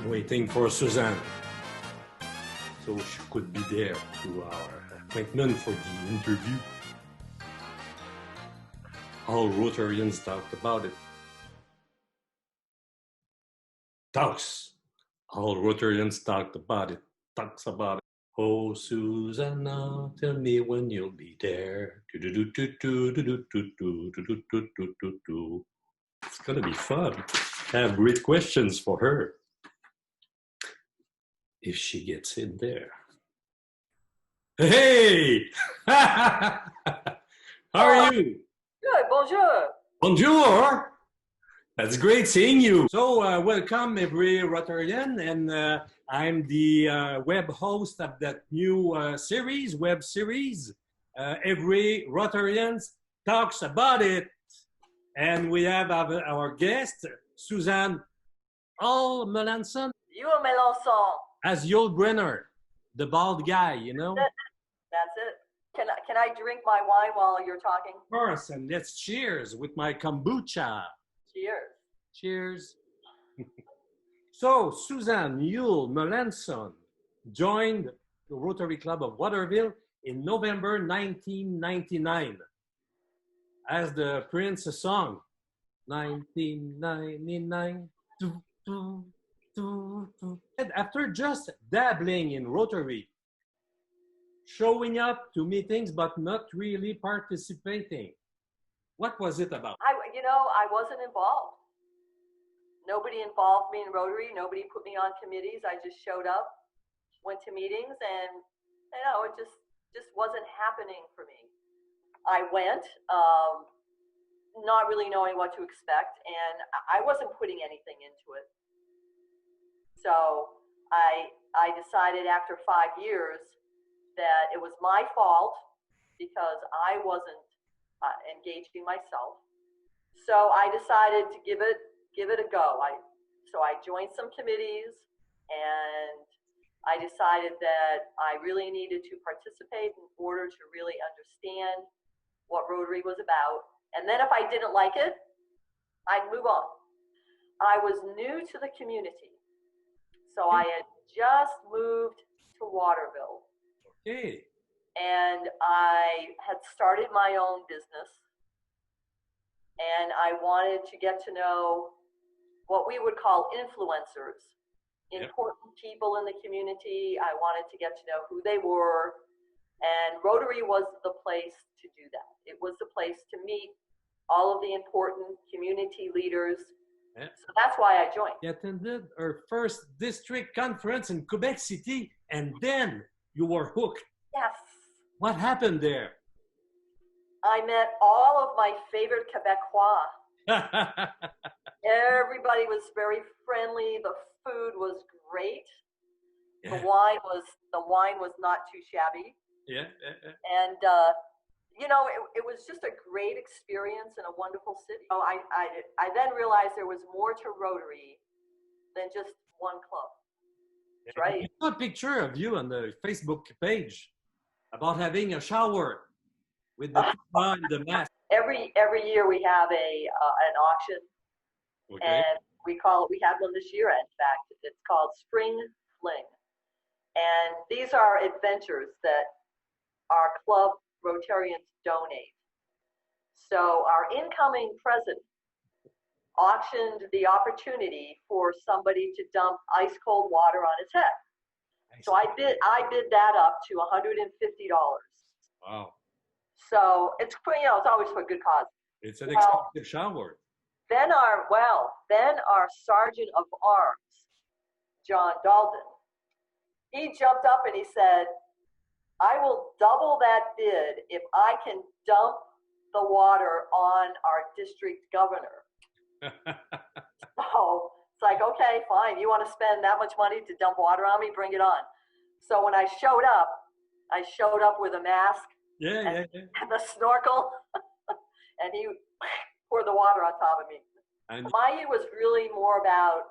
waiting for Suzanne, so she could be there to our appointment for the interview. All Rotarians talked about it. Talks. All Rotarians talked about it. Talks about it. Oh, Susanna, tell me when you'll be there. It's gonna be fun. I have great questions for her. If she gets in there. Hey! How are you? Good, bonjour. Bonjour! That's great seeing you. So welcome every Rotarian, and I'm the web host of that new web series. Every Rotarian talks about it. And we have our guest, Suzanne Uhl-Melanson. Uhl-Melanson. As Yul-Brenner, the bald guy, you know? That's it. Can I drink my wine while you're talking? Of course, and let's cheers with my kombucha. Cheers. Cheers. So, Suzanne Uhl-Melanson joined the Rotary Club of Waterville in November 1999 as the Prince song, 1999. After just dabbling in Rotary, showing up to meetings but not really participating, what was it about? I wasn't involved. Nobody involved me in Rotary. Nobody put me on committees. I just showed up, went to meetings, and it just wasn't happening for me. I went, not really knowing what to expect, and I wasn't putting anything into it. So I decided after 5 years that it was my fault because I wasn't engaging myself. So I decided to give it a go. So I joined some committees, and I decided that I really needed to participate in order to really understand what Rotary was about. And then if I didn't like it, I'd move on. I was new to the community. So I had just moved to Waterville. Okay. And I had started my own business. And I wanted to get to know what we would call influencers, important people in the community. I wanted to get to know who they were. And Rotary was the place to do that. It was the place to meet all of the important community leaders. Yeah. So that's why I joined. You attended our first district conference in Quebec City, and then you were hooked. Yes. What happened there? I met all of my favorite Quebecois. Everybody was very friendly. The food was great. Yeah. The wine was not too shabby. Yeah. And it was just a great experience in a wonderful city. Oh, I then realized there was more to Rotary than just one club. That's right. I saw a picture of you on the Facebook page about having a shower with the tuba and the mask. Every year we have an auction, and we had one this year. In fact, it's called Spring Fling, and these are adventures that our club Rotarians donate. So our incoming president auctioned the opportunity for somebody to dump ice cold water on his head. So I bid that up to $150. Wow. So it's always for a good cause. It's an expensive shower. Then our Sergeant of Arms, John Dalton, he jumped up and he said, I will double that bid if I can dump the water on our district governor. So it's like, okay, fine. You want to spend that much money to dump water on me? Bring it on. So when I showed up with a mask and the snorkel, and he poured the water on top of me. My year was really more about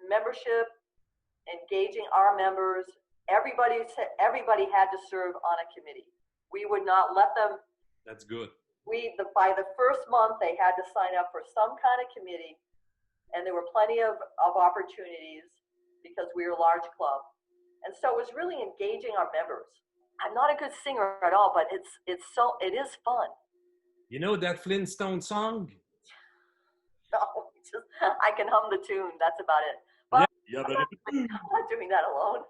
membership, engaging our members. Everybody had to serve on a committee. We would not let them. That's good. By the first month, they had to sign up for some kind of committee, and there were plenty of opportunities. because we were a large club. And so it was really engaging our members. I'm not a good singer at all, but it is fun. You know that Flintstone song? So I can hum the tune. That's about it. But yeah. I'm not doing that alone.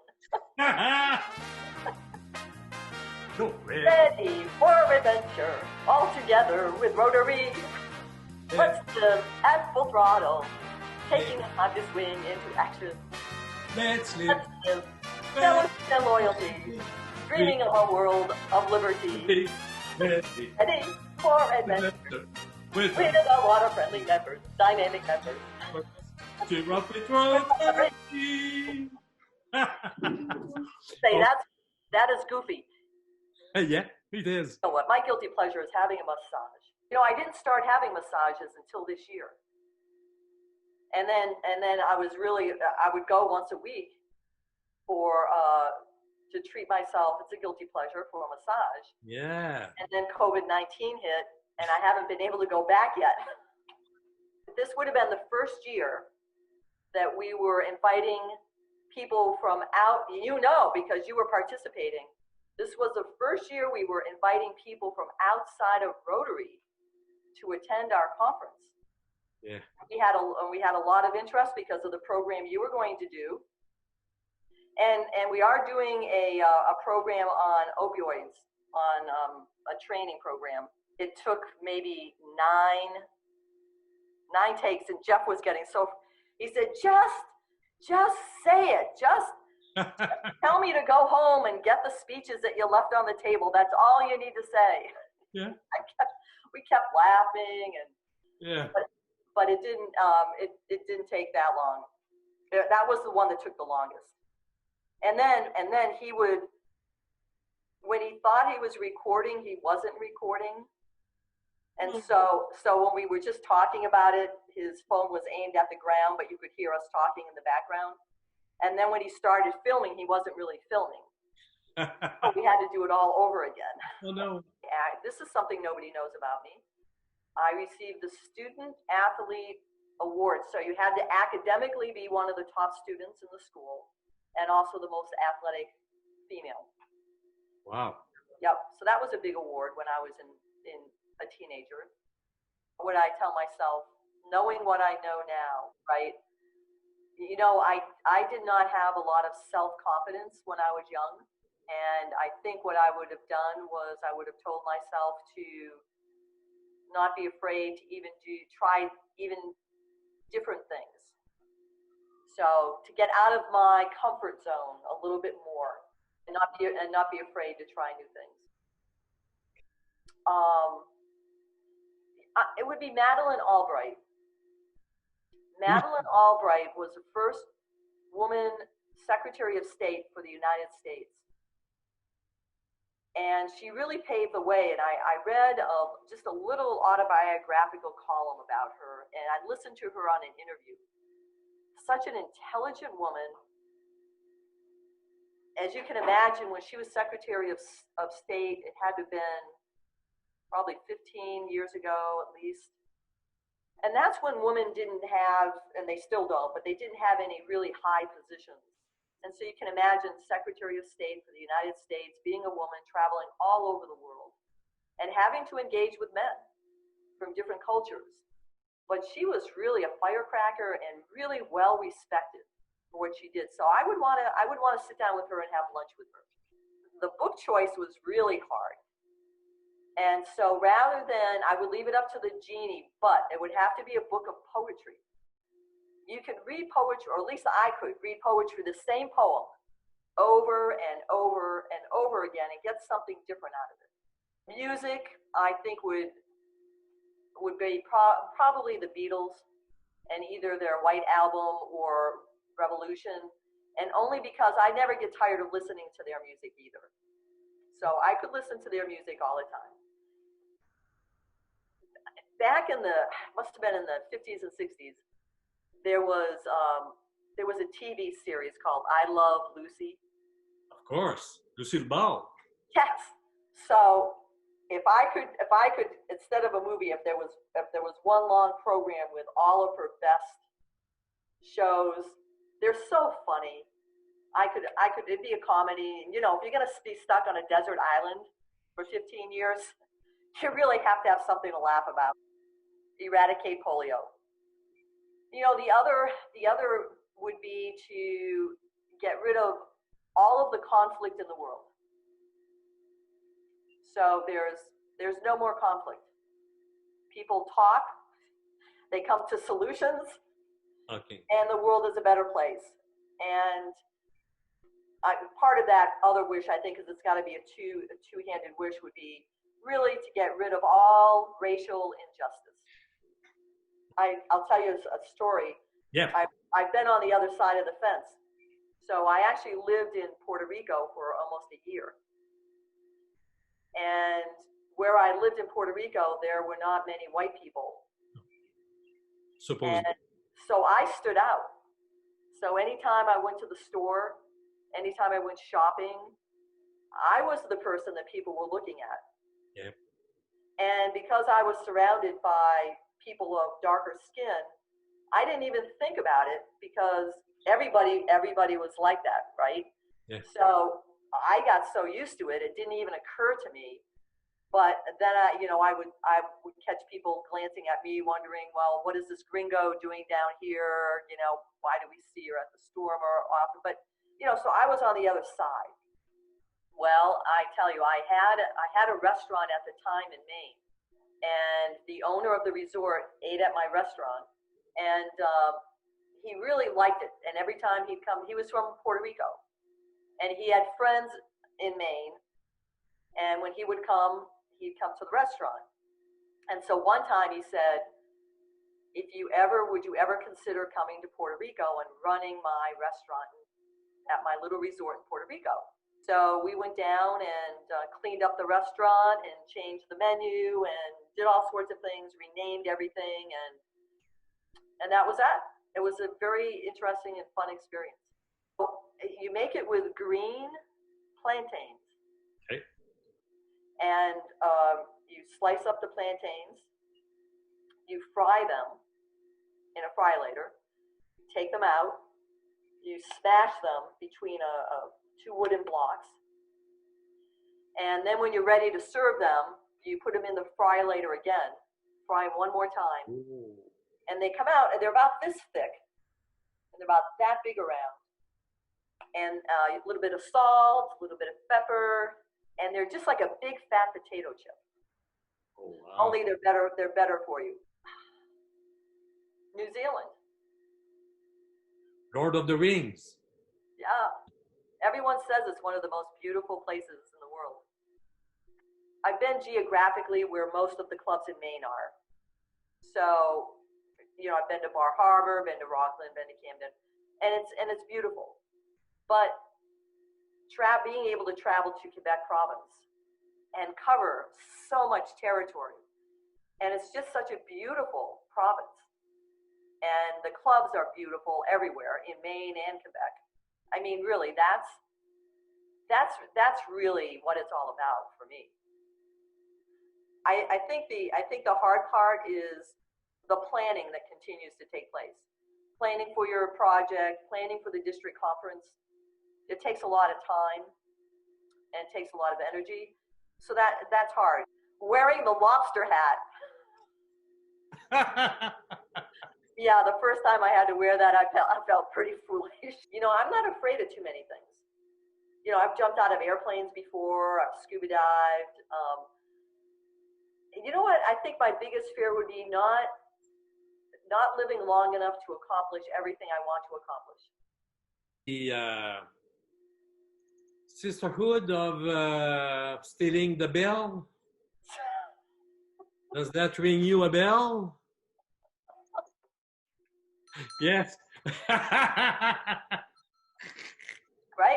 Ready for adventure, all together with Rotary. Let's live at full throttle, taking time to swing into action. Let's live. Fellowship and loyalty, dreaming of a world of liberty. Ready for adventure with a lot of friendly members, dynamic members. Say that is goofy. Yeah, it is. You know what? My guilty pleasure is having a massage. You know, I didn't start having massages until this year. And then I would go once a week to treat myself. It's a guilty pleasure for a massage. Yeah. And then COVID-19 hit, and I haven't been able to go back yet. This would have been the first year that we were inviting people from out, because you were participating. This was the first year we were inviting people from outside of Rotary to attend our conference. Yeah. We had a lot of interest because of the program you were going to do. And we are doing a program on opioids, on a training program. It took maybe nine takes, and Jeff was getting he said, just say it, just tell me to go home and get the speeches that you left on the table. That's all you need to say. Yeah. We kept laughing, and yeah. But it didn't. It didn't take that long. That was the one that took the longest. And then he would, when he thought he was recording, he wasn't recording. And so when we were just talking about it, his phone was aimed at the ground, but you could hear us talking in the background. And then when he started filming, he wasn't really filming. So we had to do it all over again. Oh, no. This is something nobody knows about me. I received the Student Athlete Award. So you had to academically be one of the top students in the school and also the most athletic female. Wow. Yep. So that was a big award when I was in a teenager. What I tell myself, knowing what I know now, right? You know, I did not have a lot of self-confidence when I was young. And I think what I would have done was I would have told myself to not be afraid to try different things. So to get out of my comfort zone a little bit more and not be afraid to try new things. It would be Madeleine Albright. Madeleine Albright was the first woman Secretary of State for the United States. And she really paved the way. And I read just a little autobiographical column about her, and I listened to her on an interview. Such an intelligent woman. As you can imagine, when she was Secretary of State, it had to have been probably 15 years ago at least. And that's when women didn't have, and they still don't, but they didn't have any really high positions. And so you can imagine Secretary of State for the United States being a woman traveling all over the world and having to engage with men from different cultures. But she was really a firecracker and really well respected for what she did. So I would want to sit down with her and have lunch with her. The book choice was really hard. And so rather than, I would leave it up to the genie, but it would have to be a book of poetry. You could read poetry, or at least I could read poetry, the same poem, over and over and over again and get something different out of it. Music, I think, would be probably the Beatles and either their White Album or Revolution, and only because I never get tired of listening to their music either. So I could listen to their music all the time. Back must have been in the 50s and 60s, there was a TV series called I Love Lucy. Of course, Lucille Ball. Yes. So if I could, instead of a movie, if there was one long program with all of her best shows They're so funny. It'd be a comedy. You know, if you're going to be stuck on a desert island for 15 years, you really have to have something to laugh about. Eradicate polio. You know, the other would be to get rid of all of the conflict in the world. So there's no more conflict. People talk, they come to solutions, Okay. and the world is a better place. And part of that other wish, I think, is it's got to be a two-handed wish, would be really to get rid of all racial injustice. I'll tell you a story. Yeah. I've been on the other side of the fence. So I actually lived in Puerto Rico for almost a year. And where I lived in Puerto Rico, there were not many white people. Supposedly. And so I stood out. So anytime I went to the store, anytime I went shopping, I was the person that people were looking at. Yeah. And because I was surrounded by people of darker skin, I didn't even think about it because everybody was like that, right? Yeah. So I got so used to it, it didn't even occur to me. But then I would catch people glancing at me, wondering, well, what is this gringo doing down here? You know, why do we see her at the store more often? But you know, so I was on the other side. Well, I tell you, I had a restaurant at the time in Maine, and the owner of the resort ate at my restaurant, and he really liked it. And every time he'd come, he was from Puerto Rico, and he had friends in Maine, and when he would come, he'd come to the restaurant. And so one time he said, would you ever consider coming to Puerto Rico and running my restaurant at my little resort in Puerto Rico? So we went down and cleaned up the restaurant and changed the menu and did all sorts of things, renamed everything, and that was that. It was a very interesting and fun experience. You make it with green plantains. Okay. And you slice up the plantains, you fry them in a fry-later, take them out, you smash them between two wooden blocks, and then when you're ready to serve them, you put them in the fry-later again, fry them one more time. Ooh. And they come out, and they're about this thick, and they're about that big around, and a little bit of salt, a little bit of pepper, and they're just like a big fat potato chip. Oh, wow. Only they're better for you. New Zealand. Lord of the Rings. Yeah. Everyone says it's one of the most beautiful places in the world. I've been geographically where most of the clubs in Maine are. So, you know, I've been to Bar Harbor, been to Rockland, been to Camden, and it's beautiful. But being able to travel to Quebec province and cover so much territory, and it's just such a beautiful province. And the clubs are beautiful everywhere in Maine and Quebec. I mean, really, that's really what it's all about for me. I think the hard part is the planning that continues to take place. Planning for your project, planning for the district conference. It takes a lot of time and takes a lot of energy. So that's hard. Wearing the lobster hat. Yeah, the first time I had to wear that, I felt pretty foolish. You know, I'm not afraid of too many things. You know, I've jumped out of airplanes before. I've scuba dived. You know what? I think my biggest fear would be not living long enough to accomplish everything I want to accomplish. The sisterhood of stealing the bell. Does that ring you a bell? Yes. Right.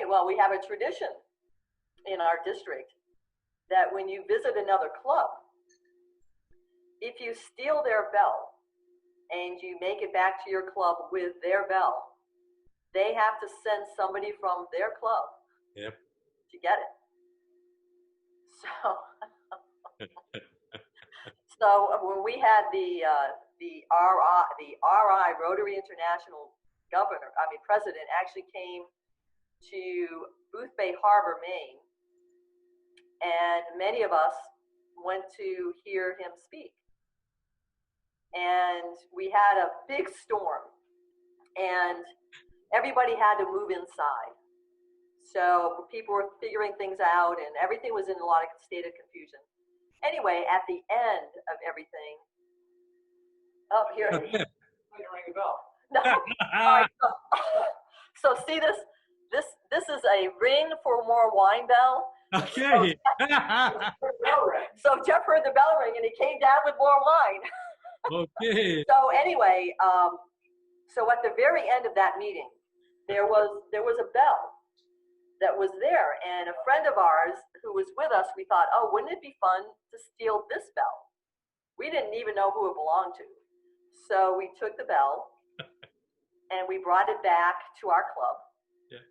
Well, we have a tradition in our district that when you visit another club, if you steal their bell and you make it back to your club with their bell, they have to send somebody from their club to get it. So when we had the RI Rotary International president actually came to Booth Bay Harbor, Maine, and many of us went to hear him speak. And we had a big storm, and everybody had to move inside. So people were figuring things out, and everything was in a lot of state of confusion. Anyway, at the end of everything, oh, here, I'm going to ring the bell. No. All right. So see this is a ring for more wine bell. Okay. So Jeff heard the bell ring, and he came down with more wine. Okay. So anyway, so at the very end of that meeting, there was a bell that was there, and a friend of ours who was with us, we thought, oh, wouldn't it be fun to steal this bell? We didn't even know who it belonged to. So we took the bell and we brought it back to our club. Yeah.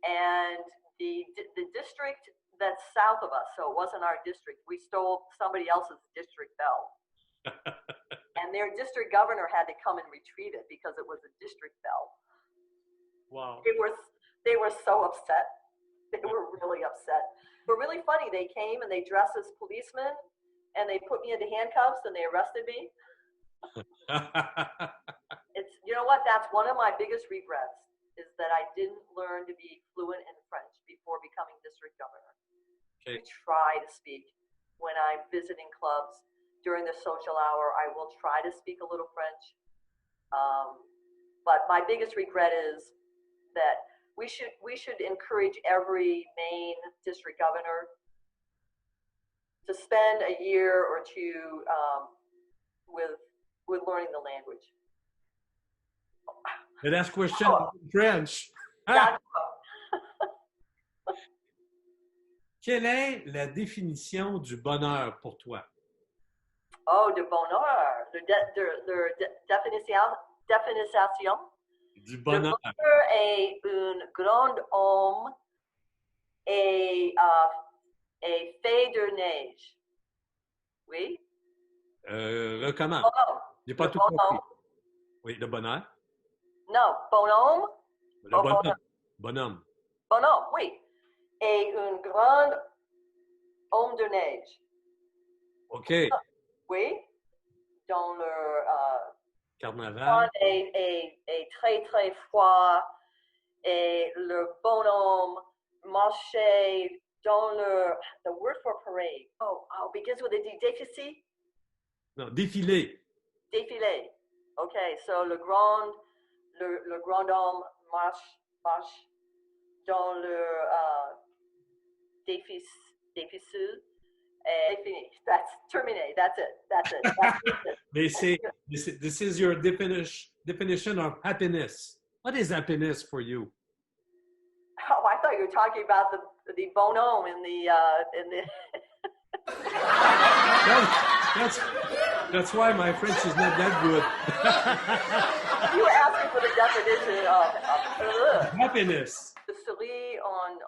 And the district that's south of us, so it wasn't our district, we stole somebody else's district bell. And their district governor had to come and retrieve it because it was a district bell. Wow. They were so upset. They were really upset. But really funny, they came and they dressed as policemen and they put me into handcuffs and they arrested me. It's, you know what, that's one of my biggest regrets, is that I didn't learn to be fluent in French before becoming district governor. Okay. I try to speak when I'm visiting clubs. During the social hour, I will try to speak a little French. But my biggest regret is that we should encourage every Maine district governor to spend a year or two with learning the language. The last question in French. Quelle est la définition du bonheur pour toi? Oh, de bonheur. De définition. Du bonheur. Le bonheur est un grand homme et fait de neige. Oui? Recommence. Bonhomme. J'ai pas Le tout bonhomme. compris. Oui, le bonheur. Non, bonhomme. Le bonhomme. Bonhomme. Bonhomme, oui. Et un grand homme de neige. OK. Oui. Dans le Carnaval. est très, très froid. Et le bonhomme marchait dans the word for parade. Oh, begins with a D. Déficit? Non, défilé. Défilé. Okay, so le grand homme marche dans le déficit. Fini. That's terminé. That's it. That's it. They say this is your definition of happiness. What is happiness for you? Oh, I thought you were talking about the bonhomme in the. That's why my French is not that good. You were asking for the definition of happiness. The sourire on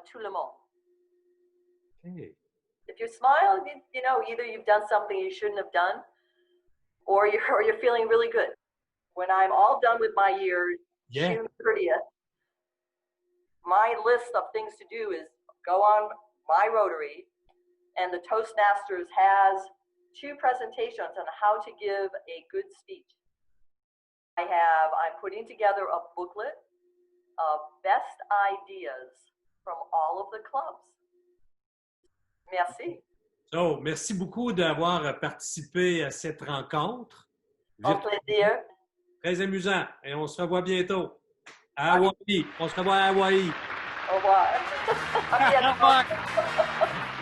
tout le monde. Okay. If you smile, you know, either you've done something you shouldn't have done, or you're feeling really good. When I'm all done with my year, June 30th, my list of things to do is go on my Rotary, and the Toastmasters has 2 presentations on how to give a good speech. I'm putting together a booklet of best ideas from all of the clubs. Merci. So, merci beaucoup d'avoir participé à cette rencontre. Au plaisir. Très amusant. Et on se revoit bientôt à Hawaï. On se revoit à Hawaï. Au revoir. Au revoir.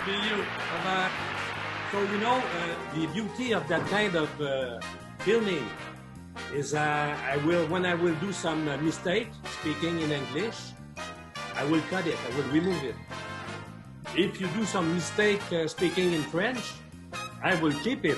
See you. Bye-bye. So, you know, the beauty of that kind of filming is when I will do some mistake speaking in English, I will cut it. I will remove it. If you do some mistake speaking in French, I will keep it.